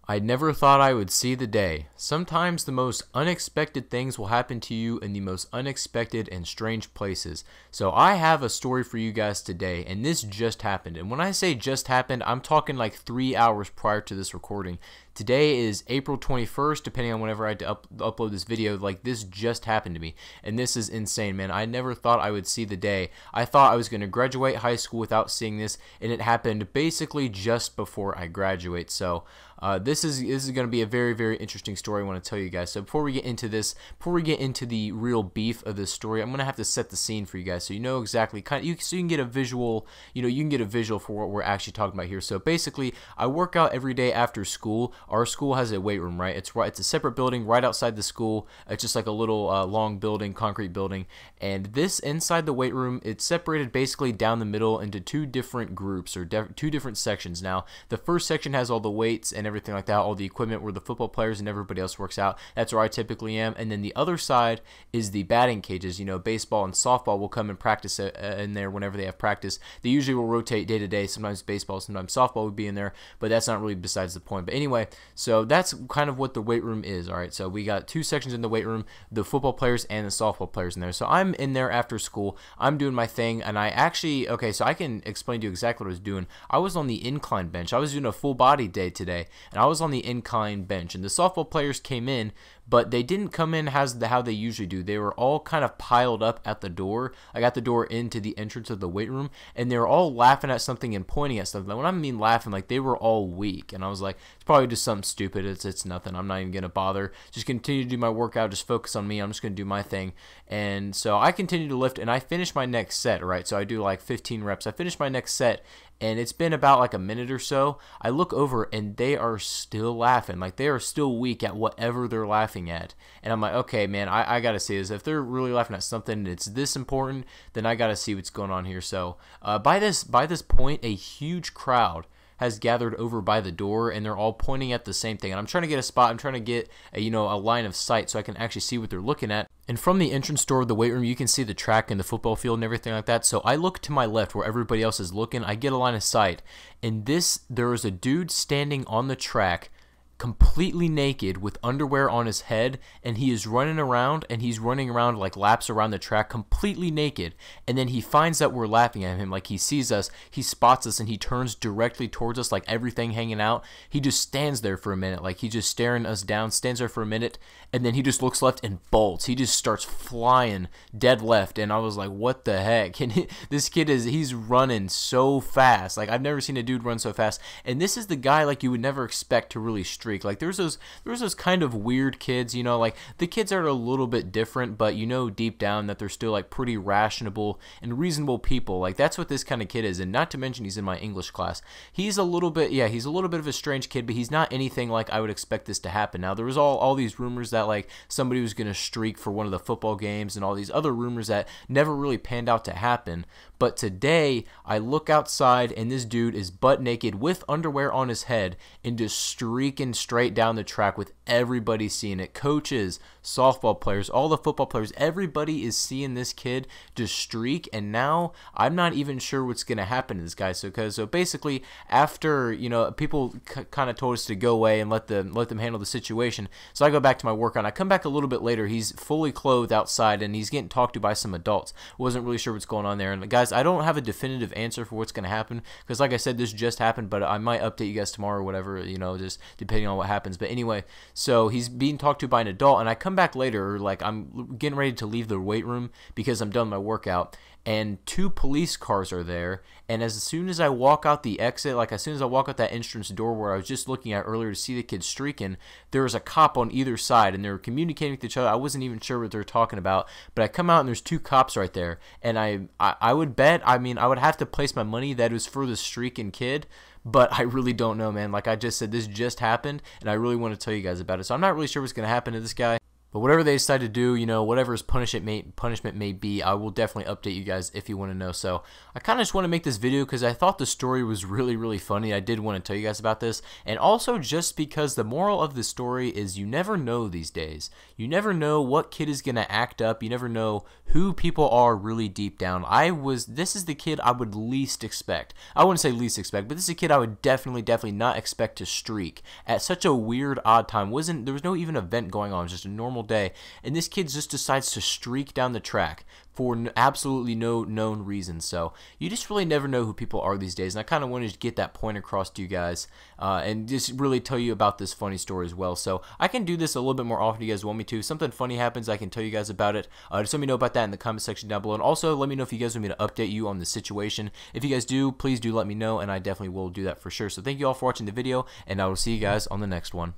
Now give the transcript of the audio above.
I never thought I would see the day. Sometimes the most unexpected things will happen to you in the most unexpected and strange places. So I have a story for you guys today, and this just happened. And when I say just happened, I'm talking like 3 hours prior to this recording. Today is April 21st, depending on whenever I upload this video. Like, this just happened to me, and this is insane, man. I never thought I would see the day. I thought I was going to graduate high school without seeing this, and it happened basically just before I graduate. So this is going to be a very, very interesting story I want to tell you guys. So before we get into this, before we get into the real beef of this story, I'm going to have to set the scene for you guys so you know exactly so you can get a visual, you can get a visual for what we're actually talking about here. So basically, I work out every day after school. Our school has a weight room, right? It's a separate building right outside the school. It's just like a little long building, concrete building. And this inside the weight room, it's separated basically down the middle into two different groups or two different sections. Now, the first section has all the weights and everything like that, all the equipment where the football players and everybody else works out. That's where I typically am. And then the other side is the batting cages. Baseball and softball will come and practice in there whenever they have practice. They usually will rotate day to day. Sometimes baseball, sometimes softball would be in there, but that's not really besides the point. But anyway, so that's kind of what the weight room is. All right, so we got two sections in the weight room, the football players and the softball players in there. So I'm in there after school. I'm doing my thing, and okay, so I can explain to you exactly what I was doing. I was on the incline bench. I was doing a full body day today, and I was on the incline bench, and the softball players came in, but they didn't come in how they usually do. They were all kind of piled up at the door. I got the door into the entrance of the weight room, and they were all laughing at something and pointing at something. When I mean laughing, like, they were all weak, and I was like, it's probably just something stupid. It's nothing. I'm not even gonna bother. Just continue to do my workout. Just focus on me. I'm just gonna do my thing. And so I continue to lift, and I finish my next set. Right, so I do like 15 reps. I finish my next set, and it's been about like a minute or so. I look over, and they are still laughing. Like, they are still weak at whatever they're laughing at. And I'm like, okay, man, I gotta see this. If they're really laughing at something and it's this important, then I gotta see what's going on here. So by this point, a huge crowd has gathered over by the door, and they're all pointing at the same thing. And I'm trying to get a spot. I'm trying to get a line of sight so I can actually see what they're looking at. And from the entrance door of the weight room, you can see the track and the football field and everything like that. So I look to my left where everybody else is looking. I get a line of sight, and there is a dude standing on the track, completely naked with underwear on his head, and he is running around, and he's running around like laps around the track completely naked. And then he finds that we're laughing at him. Like, he sees us, he spots us, and he turns directly towards us, like everything hanging out. He just stands there for a minute, like he's just staring us down, stands there for a minute, and then he just looks left and bolts. He just starts flying dead left, and I was like, what the heck? And this kid he's running so fast. Like, I've never seen a dude run so fast. And this is the guy like you would never expect to really streak. Like, there's those kind of weird kids, like the kids are a little bit different, but deep down that they're still like pretty rational and reasonable people. Like, that's what this kind of kid is. And not to mention, he's in my English class. He's a little bit of a strange kid, but he's not anything like I would expect this to happen. Now, there was all these rumors that like somebody was going to streak for one of the football games, and all these other rumors that never really panned out to happen. But today, I look outside, and this dude is butt naked with underwear on his head and just streaking straight down the track with everybody seeing it. Coaches, softball players, all the football players, everybody is seeing this kid just streak. And now I'm not even sure what's going to happen to this guy. So basically, after people kind of told us to go away and let them handle the situation, so I go back to my workout. I come back a little bit later. He's fully clothed outside, and he's getting talked to by some adults. Wasn't really sure what's going on there. And guys, I don't have a definitive answer for what's going to happen, because like I said, this just happened, but I might update you guys tomorrow or whatever, just depending on what happens. But anyway, so he's being talked to by an adult, and I come back later, like I'm getting ready to leave the weight room because I'm done my workout, and two police cars are there. And as soon as I walk out the exit, like as soon as I walk out that entrance door where I was just looking at earlier to see the kid streaking, there was a cop on either side, and they were communicating with each other. I wasn't even sure what they were talking about, but I come out and there's two cops right there, and I would bet, I would have to place my money that it was for the streaking kid, but I really don't know, man. Like I just said, this just happened, and I really want to tell you guys about it. So I'm not really sure what's going to happen to this guy. But whatever they decide to do, you know, whatever his punishment may be, I will definitely update you guys if you want to know. So I kind of just want to make this video because I thought the story was really, really funny. I did want to tell you guys about this. And also just because the moral of the story is you never know these days. You never know what kid is going to act up. You never know who people are really deep down. This is the kid I would least expect. I wouldn't say least expect, but this is a kid I would definitely not expect to streak at such a weird, odd time. There was no even event going on. It was just a normal day, and this kid just decides to streak down the track for absolutely no known reason. So you just really never know who people are these days, and I kind of wanted to get that point across to you guys and just really tell you about this funny story as well. So I can do this a little bit more often if you guys want me to. If something funny happens, I can tell you guys about it. Just let me know about that in the comment section down below, and also let me know if you guys want me to update you on the situation. If you guys do, please do let me know, and I definitely will do that for sure. So thank you all for watching the video, and I will see you guys on the next one.